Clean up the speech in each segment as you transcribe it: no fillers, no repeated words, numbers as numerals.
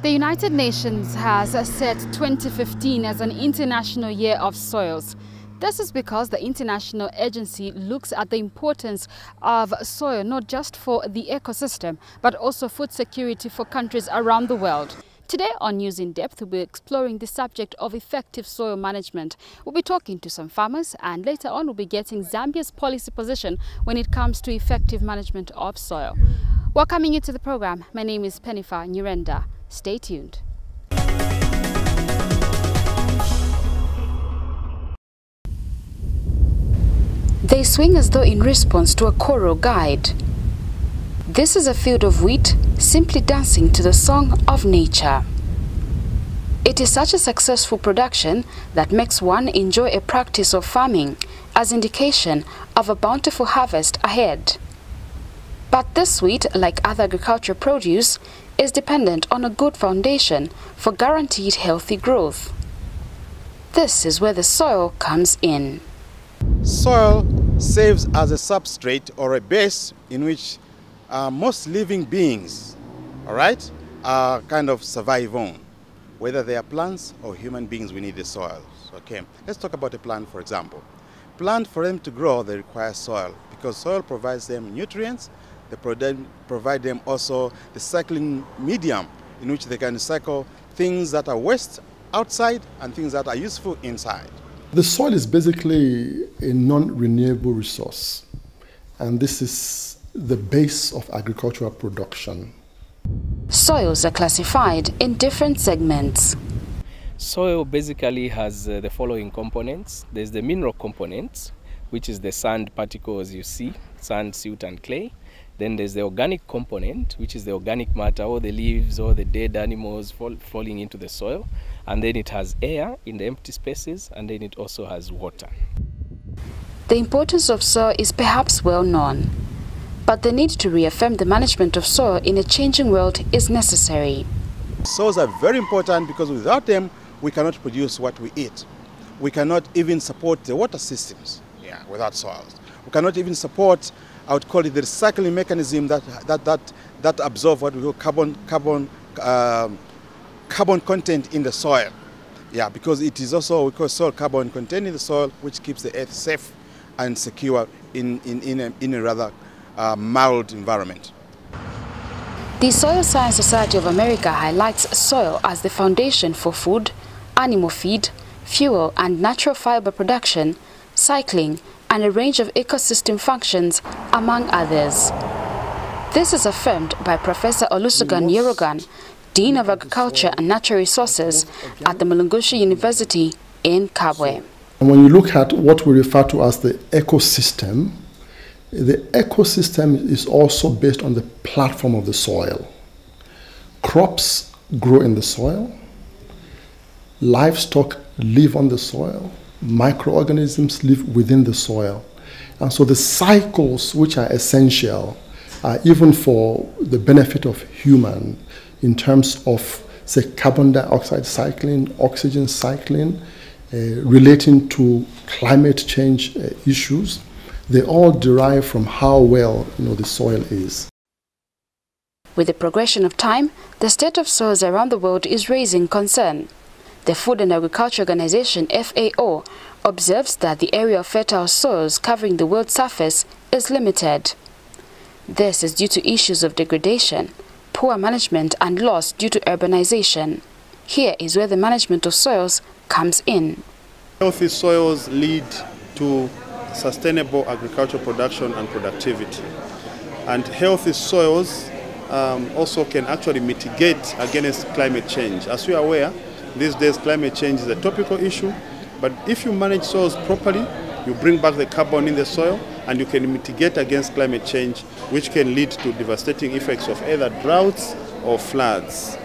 The United Nations has set 2015 as an International Year of Soils. This is because the international agency looks at the importance of soil not just for the ecosystem, but also food security for countries around the world. Today on News in Depth, we'll be exploring the subject of effective soil management. We'll be talking to some farmers, and later on we'll be getting Zambia's policy position when it comes to effective management of soil. Welcoming you to the program, my name is Pennifer Nyirenda. Stay tuned. They swing as though in response to a choral guide. This is a field of wheat simply dancing to the song of nature. It is such a successful production that makes one enjoy a practice of farming as indication of a bountiful harvest ahead. But this wheat, like other agricultural produce, is dependent on a good foundation for guaranteed healthy growth. This is where the soil comes in. Soil serves as a substrate or a base in which most living beings, are kind of survive on. Whether they are plants or human beings, we need the soil. Okay, let's talk about a plant, for example. Plant, for them to grow, they require soil because soil provides them nutrients. They provide them also the cycling medium in which they can cycle things that are waste outside and things that are useful inside. The soil is basically a non-renewable resource, and this is the base of agricultural production. Soils are classified in different segments. Soil basically has the following components. There's the mineral components, which is the sand particles you see, sand, silt and clay. Then there's the organic component, which is the organic matter, all the leaves, all the dead animals falling into the soil. And then it has air in the empty spaces, and then it also has water. The importance of soil is perhaps well known, but the need to reaffirm the management of soil in a changing world is necessary. Soils are very important because without them, we cannot produce what we eat. We cannot even support the water systems without soils. We cannot even support, I would call it the recycling mechanism that absorb what we call carbon content in the soil. Because it is also, we call soil carbon content in the soil, which keeps the earth safe and secure in a rather mild environment. The Soil Science Society of America highlights soil as the foundation for food, animal feed, fuel and natural fiber production, cycling, and a range of ecosystem functions, among others. This is affirmed by Professor Olusegun Yerogan, Dean of Agriculture and Natural Resources at the Mulungushi University in Kabwe. And when you look at what we refer to as the ecosystem is also based on the platform of the soil. Crops grow in the soil, livestock live on the soil, microorganisms live within the soil. And so the cycles which are essential, even for the benefit of human, in terms of, say, carbon dioxide cycling, oxygen cycling, relating to climate change issues, they all derive from how well the soil is. With the progression of time, the state of soils around the world is raising concern. The Food and Agriculture Organization, FAO, observes that the area of fertile soils covering the world's surface is limited. This is due to issues of degradation, poor management and loss due to urbanization. Here is where the management of soils comes in. Healthy soils lead to sustainable agricultural production and productivity. And healthy soils also can actually mitigate against climate change. As we are aware, these days climate change is a topical issue, but if you manage soils properly, you bring back the carbon in the soil and you can mitigate against climate change, which can lead to devastating effects of either droughts or floods.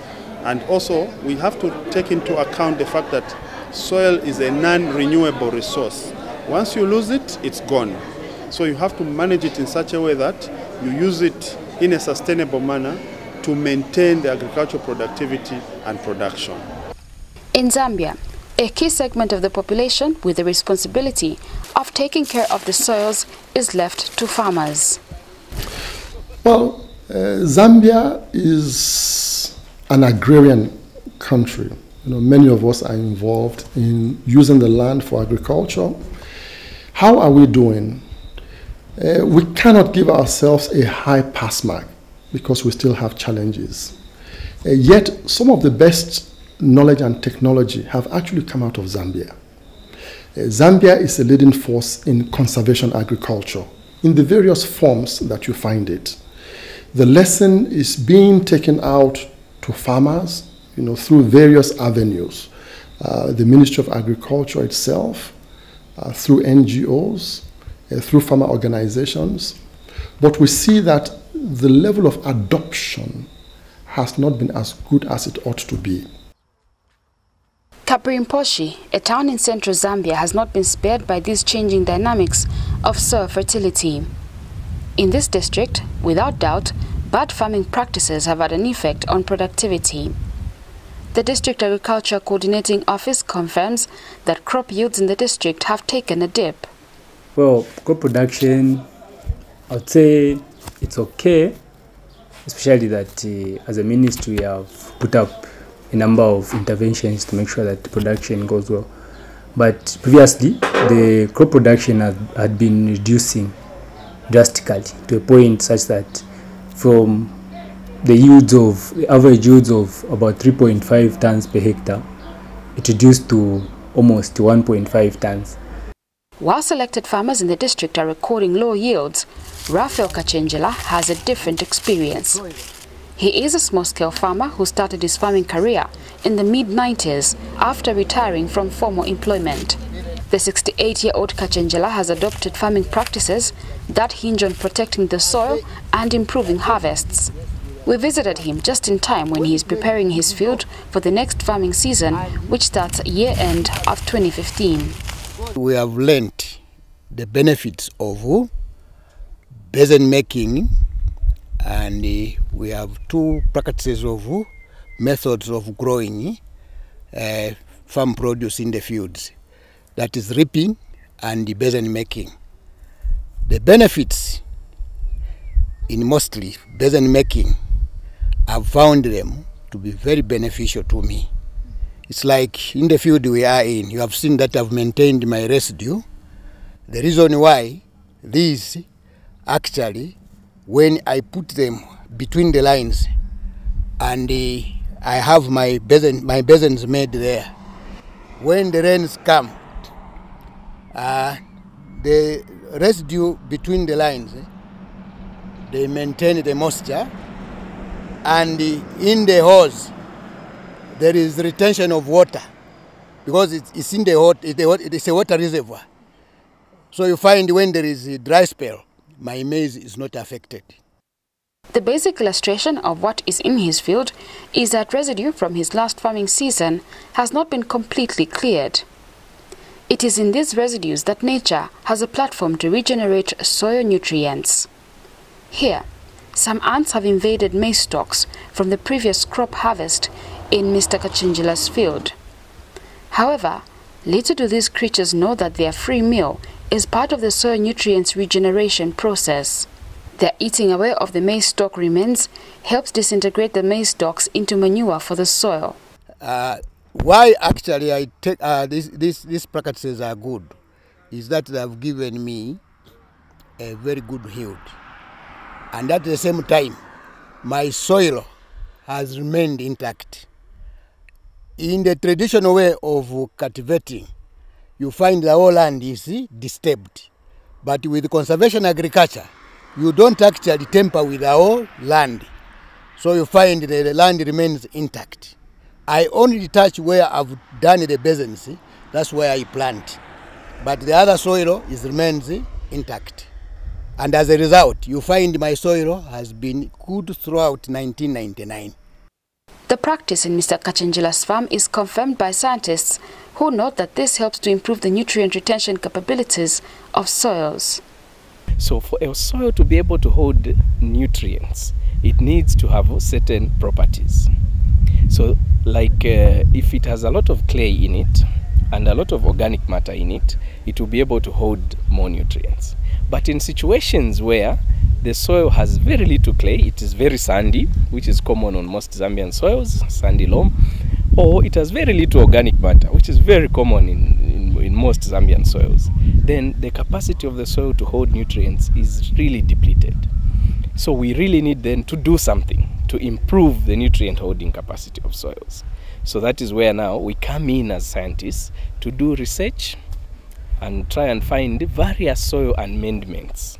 And also, we have to take into account the fact that soil is a non-renewable resource. Once you lose it, it's gone. So you have to manage it in such a way that you use it in a sustainable manner to maintain the agricultural productivity and production. In Zambia, a key segment of the population with the responsibility of taking care of the soils is left to farmers. Well, Zambia is an agrarian country. Many of us are involved in using the land for agriculture. How are we doing? We cannot give ourselves a high pass mark because we still have challenges. Yet some of the best knowledge and technology have actually come out of Zambia. Zambia is a leading force in conservation agriculture in the various forms that you find it. The lesson is being taken out to farmers, through various avenues. The Ministry of Agriculture itself, through NGOs, through farmer organizations. But we see that the level of adoption has not been as good as it ought to be. Kaprimposhi, a town in central Zambia, has not been spared by these changing dynamics of soil fertility. In this district, without doubt, bad farming practices have had an effect on productivity. The District Agriculture Coordinating Office confirms that crop yields in the district have taken a dip. Well, crop production, I would say it's okay, especially that as a ministry we have put up a number of interventions to make sure that the production goes well. But previously, the crop production had been reducing drastically to a point such that from the average yields of about 3.5 tons per hectare, it reduced to almost 1.5 tons. While selected farmers in the district are recording low yields, Raphael Kachenjela has a different experience. He is a small-scale farmer who started his farming career in the mid-90s after retiring from formal employment. The 68-year-old Kachenjela has adopted farming practices that hinge on protecting the soil and improving harvests. We visited him just in time when he is preparing his field for the next farming season, which starts year-end of 2015. We have learned the benefits of basin making, and we have two practices of methods of growing farm produce in the fields. That is reaping and the basin making. The benefits in mostly basin making, I've found them to be very beneficial to me. It's like in the field we are in, you have seen that I've maintained my residue. The reason why these actually, when I put them between the lines and I have my basins made there, when the rains come, the residue between the lines, they maintain the moisture, and in the hose there is retention of water because it's in the hot, it is a water reservoir. So you find when there is a dry spell, my maize is not affected. The basic illustration of what is in his field is that residue from his last farming season has not been completely cleared. It is in these residues that nature has a platform to regenerate soil nutrients. Here, some ants have invaded maize stalks from the previous crop harvest in Mr. Kachenjela's field. However, little do these creatures know that their free meal is part of the soil nutrients regeneration process. Their eating away of the maize stalk remains helps disintegrate the maize stalks into manure for the soil. Why actually I take these practices are good is that they have given me a very good yield. And at the same time, my soil has remained intact. In the traditional way of cultivating, you find the whole land is disturbed. But with conservation agriculture, you don't actually tamper with the whole land. So you find the land remains intact. I only touch where I've done the basins, that's where I plant. But the other soil remains intact. And as a result, you find my soil has been good throughout 1999. The practice in Mr. Kachenjela's farm is confirmed by scientists who note that this helps to improve the nutrient retention capabilities of soils. So for a soil to be able to hold nutrients, it needs to have certain properties. So like if it has a lot of clay in it and a lot of organic matter in it, it will be able to hold more nutrients. But in situations where the soil has very little clay. It is very sandy, which is common on most Zambian soils, sandy loam, or it has very little organic matter, which is very common in most Zambian soils. Then the capacity of the soil to hold nutrients is really depleted. So we really need then to do something to improve the nutrient holding capacity of soils. So that is where now we come in as scientists to do research and try and find various soil amendments.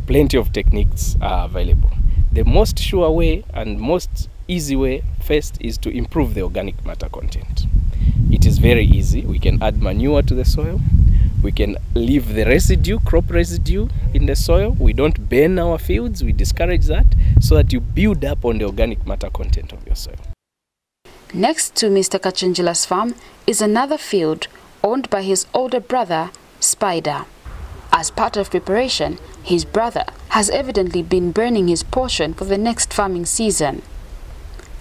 Plenty of techniques are available. The most sure way and most easy way first is to improve the organic matter content. It is very easy. We can add manure to the soil. We can leave the residue, crop residue in the soil. We don't burn our fields. We discourage that so that you build up on the organic matter content of your soil. Next to Mr. Kachenjela's farm is another field owned by his older brother, Spider. As part of preparation, his brother has evidently been burning his portion for the next farming season.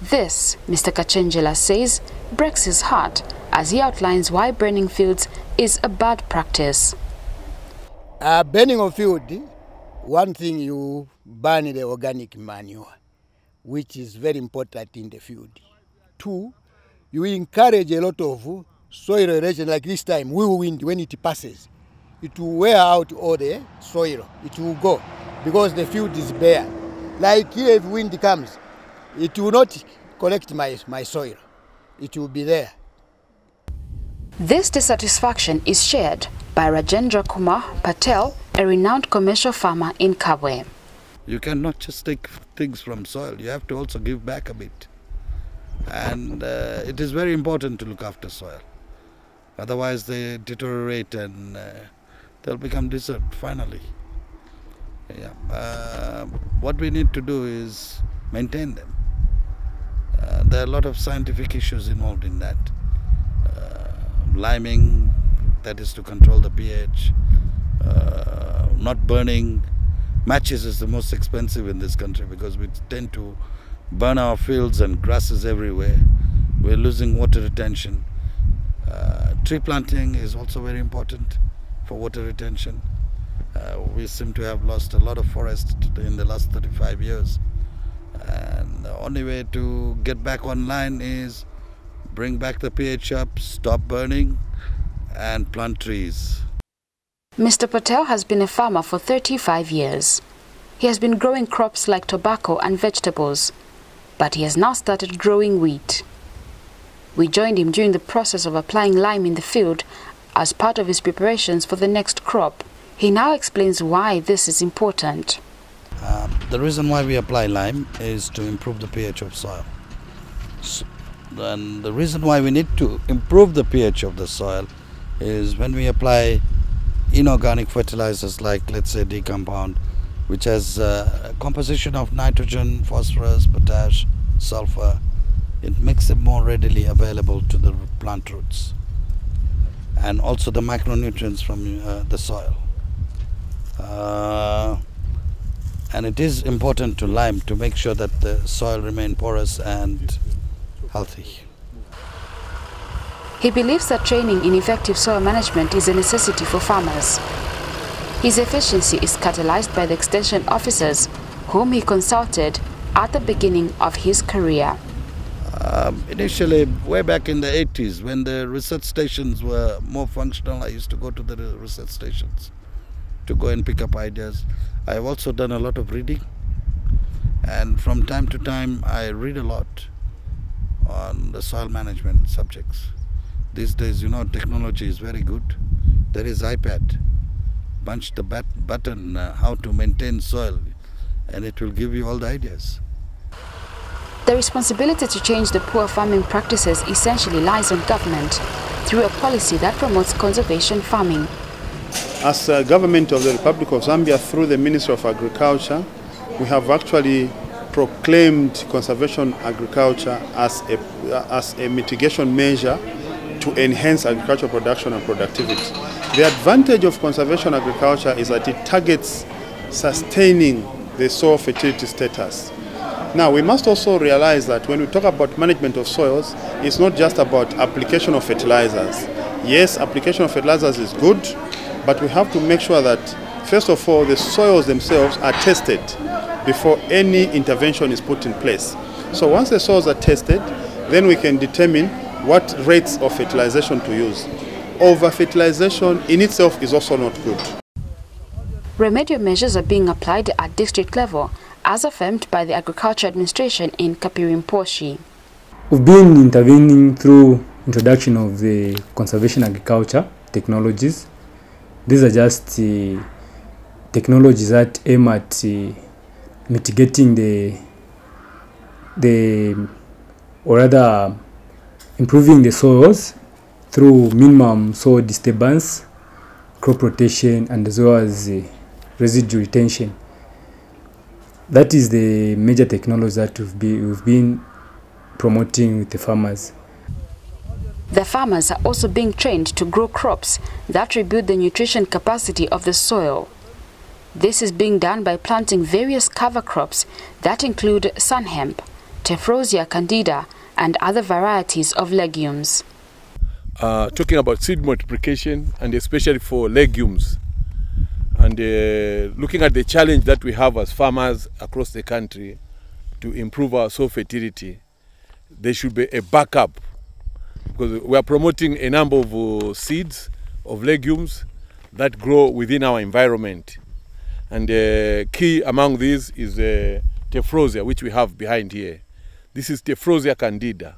This, Mr. Kachenjela says, breaks his heart as he outlines why burning fields is a bad practice. Burning of field, one thing you burn the organic manure, which is very important in the field. Two, you encourage a lot of soil erosion like this time, wind, when it passes. It will wear out all the soil. It will go because the field is bare. Like here, if wind comes, it will not collect my soil. It will be there. This dissatisfaction is shared by Rajendra Kumar Patel, a renowned commercial farmer in Kabwe. You cannot just take things from soil. You have to also give back a bit. And it is very important to look after soil. Otherwise they deteriorate and they'll become desert finally. Yeah. What we need to do is maintain them. There are a lot of scientific issues involved in that. Liming, that is to control the pH. Not burning. Matches is the most expensive in this country because we tend to burn our fields and grasses everywhere. We're losing water retention. Tree planting is also very important for water retention. We seem to have lost a lot of forest in the last 35 years. And the only way to get back online is bring back the pH up, stop burning, and plant trees. Mr. Patel has been a farmer for 35 years. He has been growing crops like tobacco and vegetables, but he has now started growing wheat. We joined him during the process of applying lime in the field as part of his preparations for the next crop. He now explains why this is important. The reason why we apply lime is to improve the pH of soil. And the reason why we need to improve the pH of the soil is when we apply inorganic fertilizers like, let's say, D-compound, which has a composition of nitrogen, phosphorus, potash, sulfur. It makes them more readily available to the plant roots, and also the micronutrients from the soil. And it is important to lime to make sure that the soil remain porous and healthy. He believes that training in effective soil management is a necessity for farmers. His efficiency is catalyzed by the extension officers whom he consulted at the beginning of his career. Initially, way back in the 80s, when the research stations were more functional, I used to go to the research stations to go and pick up ideas. I have also done a lot of reading, and from time to time I read a lot on the soil management subjects. These days, you know, technology is very good. There is iPad. Punch the button how to maintain soil, and it will give you all the ideas. The responsibility to change the poor farming practices essentially lies on government through a policy that promotes conservation farming. As a government of the Republic of Zambia, through the Ministry of Agriculture, we have actually proclaimed conservation agriculture as a mitigation measure to enhance agricultural production and productivity. The advantage of conservation agriculture is that it targets sustaining the soil fertility status. Now, we must also realize that when we talk about management of soils, it's not just about application of fertilizers. Yes, application of fertilizers is good, but we have to make sure that First of all, the soils themselves are tested before any intervention is put in place. So once the soils are tested, then we can determine what rates of fertilization to use. Over-fertilization in itself is also not good. Remedial measures are being applied at district level, as affirmed by the Agriculture Administration in Kapirimposhi. We've been intervening through introduction of the conservation agriculture technologies. These are just technologies that aim at mitigating or rather improving the soils through minimum soil disturbance, crop rotation, and as well as residue retention. That is the major technology that we've been promoting with the farmers. The farmers are also being trained to grow crops that rebuild the nutrition capacity of the soil. This is being done by planting various cover crops that include sun hemp, Tephrosia candida, and other varieties of legumes. Talking about seed multiplication, and especially for legumes, and looking at the challenge that we have as farmers across the country to improve our soil fertility, there should be a backup, because we are promoting a number of seeds of legumes that grow within our environment. And key among these is Tephrosia, which we have behind here. This is Tephrosia candida.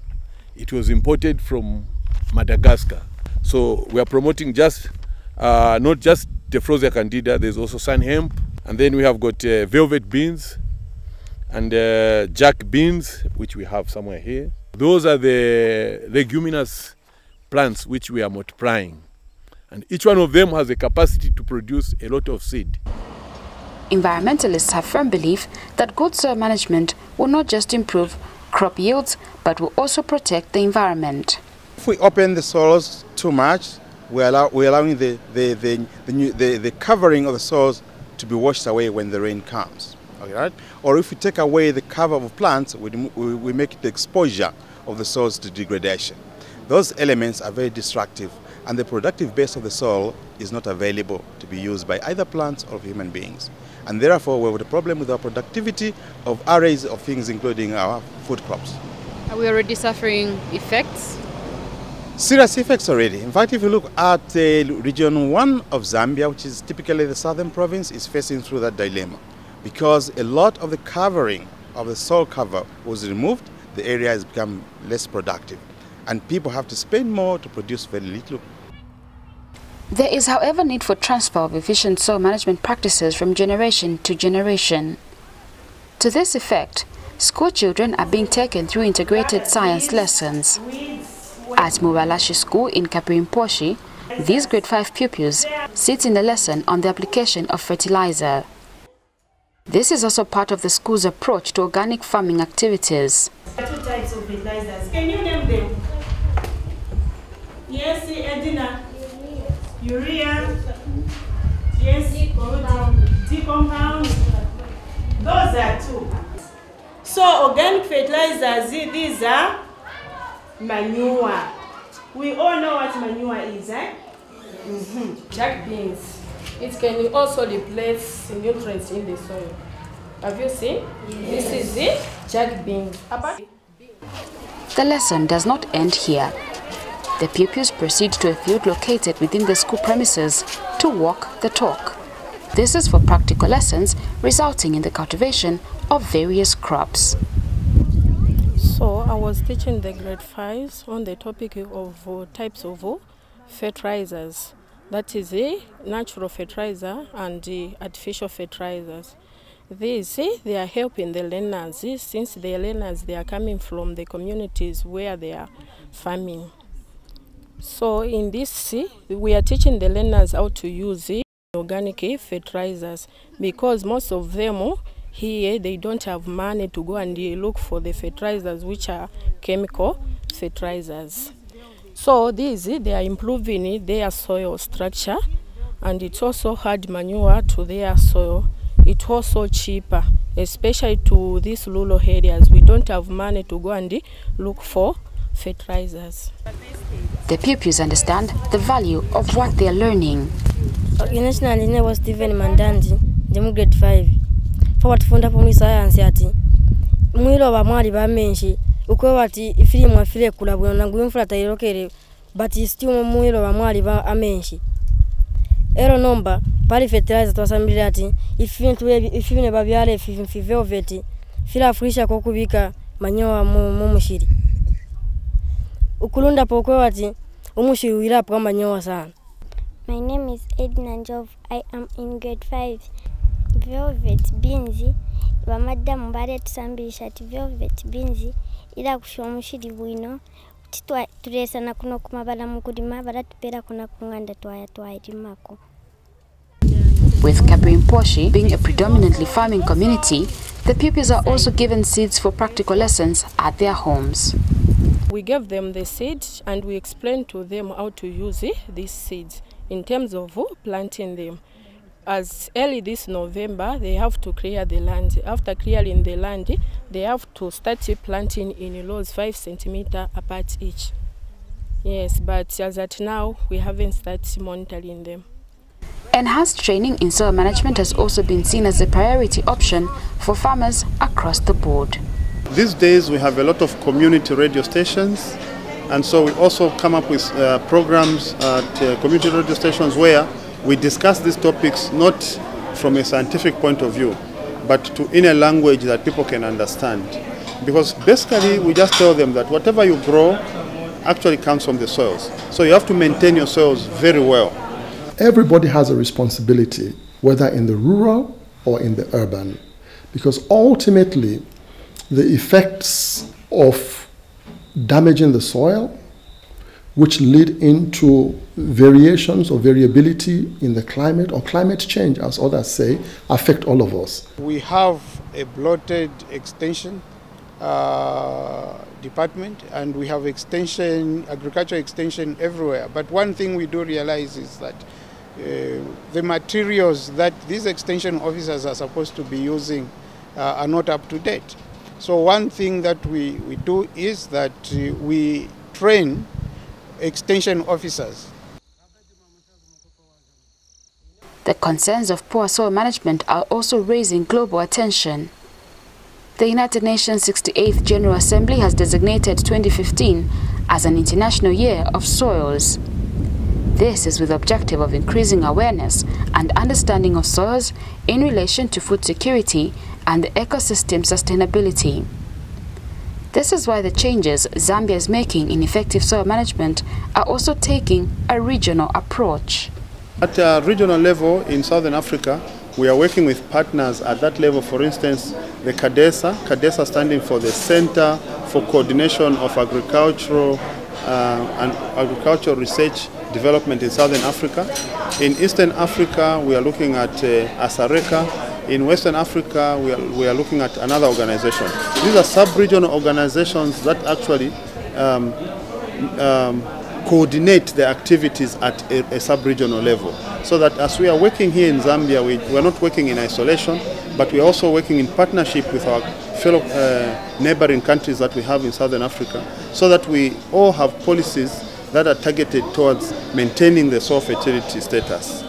It was imported from Madagascar. So we are promoting just not just Tephrosia candida, there's also sun hemp, and then we have got velvet beans and jack beans, which we have somewhere here. Those are the leguminous plants which we are multiplying, and each one of them has a capacity to produce a lot of seed. Environmentalists have firm belief that good soil management will not just improve crop yields, but will also protect the environment. If we open the soils too much, we're allowing the covering of the soils to be washed away when the rain comes. Okay, right? Or if we take away the cover of plants, we make the exposure of the soils to degradation. Those elements are very destructive, and the productive base of the soil is not available to be used by either plants or human beings. And therefore, we have a problem with our productivity of arrays of things, including our food crops. Are we already suffering effects? Serious effects already. In fact, if you look at region 1 of Zambia, which is typically the southern province, is facing through that dilemma. Because a lot of the covering of the soil cover was removed, the area has become less productive. And people have to spend more to produce very little. There is, however, need for transfer of efficient soil management practices from generation to generation. To this effect, school children are being taken through integrated science lessons. At Mubalashi School in Kapirimposhi, these grade 5 pupils sit in the lesson on the application of fertilizer. This is also part of the school's approach to organic farming activities. There are 2 types of fertilizers. Can you name them? Yes, Edina. Urea. Yes, D-compound. Those are 2. So organic fertilizers, these are manure. We all know what manure is, eh? Jack beans. It can also replace nutrients in the soil. Have you seen? Yes. This is the jack beans. The lesson does not end here. The pupils proceed to a field located within the school premises to walk the talk. This is for practical lessons resulting in the cultivation of various crops. So I was teaching the grade 5s on the topic of types of fertilizers. That is a natural fertilizer and the artificial fertilizers. These, they are helping the learners, since the learners, they are coming from the communities where they are farming. So in this, we are teaching the learners how to use organic fertilizers, because most of them here, they don't have money to go and look for the fertilizers which are chemical fertilizers. So these, they are improving their soil structure, and it's also hard manure to their soil. It's also cheaper, especially to these rural areas. We don't have money to go and look for fertilizers. The pupils understand the value of what they are learning. Nationally, I was Stephen Mandandi, grade 5. For tufunda pomwi science ati mwilo wa mwali ba menshi uko wati ifili mwafile kula bwana ngumfula tairokere but still mwilo wa mwali ba amenshi ero nomba pali fertilizer twasambira ati ifine babyale velvet fila furisha ko kubika manyowa mu mushiri ukulunda pokwe wati umushiri wirapo manyowa sana. My name is Edna Njov. I am in grade 5. Velvet beans bamaddamu bale tusambisha ati velvet beans ila kushomushiri bwino titwa tulesana kuno kumabala mukudima balatupera kuna kunganda twayirimako. With Kaburimposhi being a predominantly farming community, the pupils are also given seeds for practical lessons at their homes. We gave them the seeds and we explained to them how to use these seeds in terms of planting them. As early this November, they have to clear the land. After clearing the land, they have to start planting in rows 5 centimeters apart each. Yes, but as at now, we haven't started monitoring them. Enhanced training in soil management has also been seen as a priority option for farmers across the board. These days, we have a lot of community radio stations, and so we also come up with programs at community radio stations where we discuss these topics not from a scientific point of view, but in a language that people can understand. Because basically we just tell them that whatever you grow actually comes from the soils. So you have to maintain your soils very well. Everybody has a responsibility, whether in the rural or in the urban, because ultimately the effects of damaging the soil, which lead into variations or variability in the climate or climate change, as others say, affect all of us. We have a bloated extension department, and we have agricultural extension everywhere. But one thing we do realize is that the materials that these extension officers are supposed to be using are not up to date. So one thing that we do is that we train extension officers. The concerns of poor soil management are also raising global attention. The United Nations 68th General Assembly has designated 2015 as an International Year of Soils. This is with the objective of increasing awareness and understanding of soils in relation to food security and ecosystem sustainability. This is why the changes Zambia is making in effective soil management are also taking a regional approach. At a regional level in Southern Africa, we are working with partners at that level. For instance, the CADESA standing for the Center for Coordination of Agricultural and Agricultural Research Development in Southern Africa. In Eastern Africa, we are looking at ASARECA. In Western Africa, we are looking at another organization. These are sub-regional organizations that actually coordinate the activities at a sub-regional level. So that as we are working here in Zambia, we are not working in isolation, but we are also working in partnership with our fellow neighboring countries that we have in Southern Africa, so that we all have policies that are targeted towards maintaining the soil fertility status.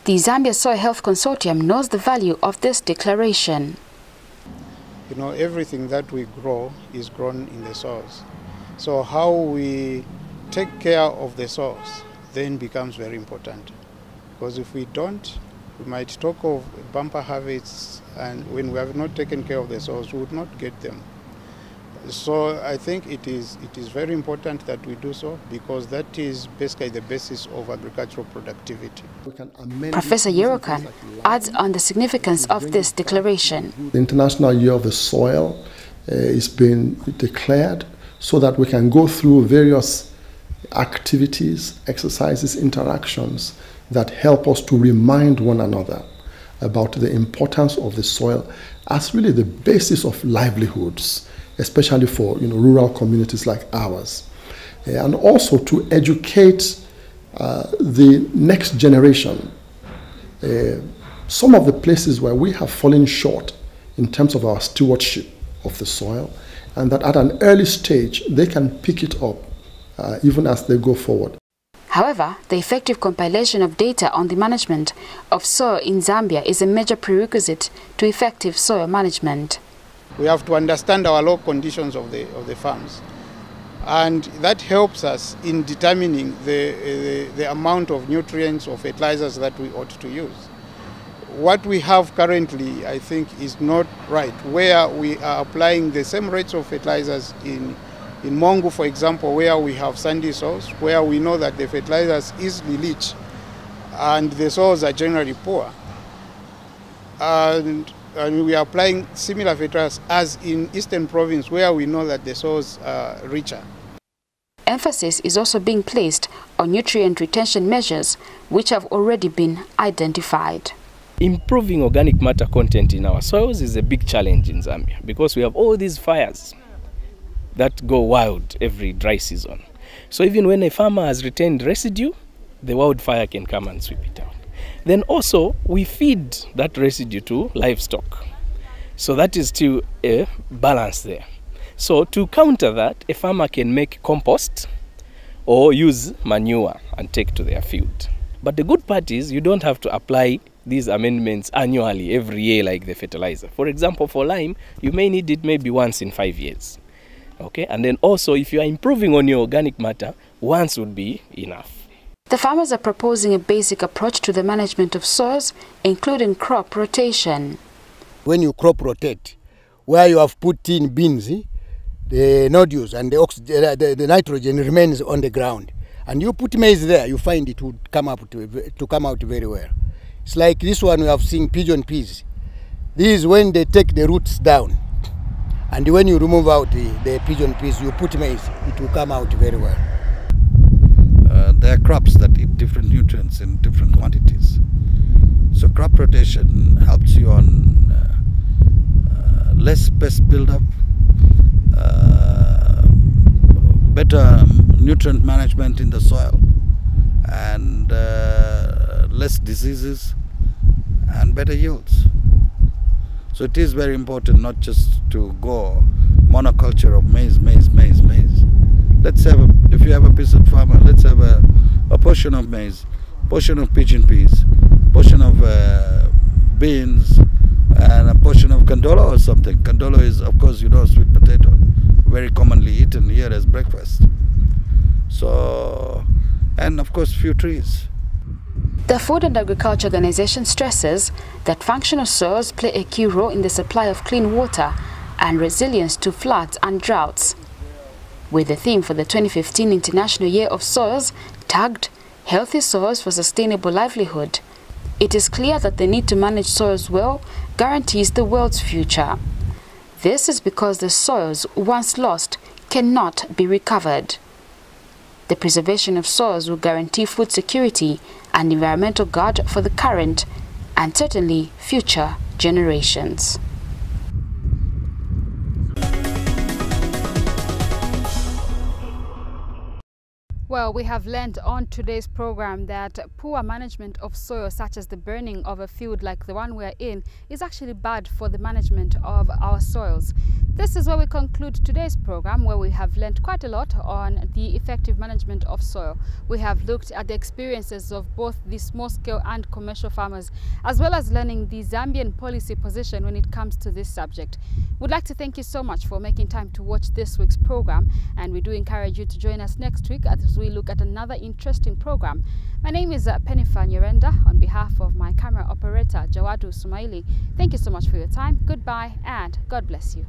The Zambia Soil Health Consortium knows the value of this declaration. You know, everything that we grow is grown in the soils. So how we take care of the soils then becomes very important. Because if we don't, we might talk of bumper harvests, and when we have not taken care of the soils, we would not get them. So I think it is very important that we do so, because that is basically the basis of agricultural productivity. Professor Yerokan adds on the significance of this declaration. The International Year of the Soil is being declared so that we can go through various activities, exercises, interactions that help us to remind one another about the importance of the soil as really the basis of livelihoods, especially for rural communities like ours, and also to educate the next generation. Some of the places where we have fallen short in terms of our stewardship of the soil, and that at an early stage they can pick it up even as they go forward. However, the effective compilation of data on the management of soil in Zambia is a major prerequisite to effective soil management. We have to understand our local conditions of the farms, and that helps us in determining the amount of nutrients or fertilizers that we ought to use. What we have currently, I think, is not right, where we are applying the same rates of fertilizers in Mongu, for example, where we have sandy soils, where we know that the fertilizers easily leach and the soils are generally poor. And we are applying similar fertilizers as in Eastern Province, where we know that the soils are richer. Emphasis is also being placed on nutrient retention measures, which have already been identified. Improving organic matter content in our soils is a big challenge in Zambia because we have all these fires that go wild every dry season. So even when a farmer has retained residue, the wildfire can come and sweep it out. Then also we feed that residue to livestock. So that is still a balance there. So to counter that, a farmer can make compost or use manure and take to their field. But the good part is you don't have to apply these amendments annually every year like the fertilizer. For example, for lime, you may need it maybe once in 5 years. Okay, and then also if you are improving on your organic matter, once would be enough. The farmers are proposing a basic approach to the management of soils, including crop rotation. When you crop rotate, where you have put in beans, the nodules and the nitrogen remains on the ground, and you put maize there, you find it would come out very well. It's like this one we have seen pigeon peas. This is when they take the roots down. And when you remove out the pigeon peas, you put maize, it will come out very well. There are crops that eat different nutrients in different quantities. So crop rotation helps you on less pest buildup, better nutrient management in the soil, and less diseases and better yields. So it is very important not just to go monoculture of maize. Let's have if you have a peasant farmer, let's have a portion of maize, portion of pigeon peas, portion of beans, and a portion of candola or something. Candola is, of course, you know, sweet potato, very commonly eaten here as breakfast. So, and of course, few trees. The Food and Agriculture Organization stresses that functional soils play a key role in the supply of clean water and resilience to floods and droughts. With the theme for the 2015 International Year of Soils tagged Healthy Soils for Sustainable Livelihood, it is clear that the need to manage soils well guarantees the world's future. This is because the soils once lost cannot be recovered. The preservation of soils will guarantee food security and environmental guard for the current and certainly future generations. Well, we have learned on today's program that poor management of soil, such as the burning of a field like the one we are in, is actually bad for the management of our soils. This is where we conclude today's program, where we have learned quite a lot on the effective management of soil. We have looked at the experiences of both the small-scale and commercial farmers, as well as learning the Zambian policy position when it comes to this subject. We'd like to thank you so much for making time to watch this week's program, and we do encourage you to join us next week as we look at another interesting program. My name is Pennifa Nyirenda. On behalf of my camera operator Jawadu Sumaili, thank you so much for your time. Goodbye and God bless you.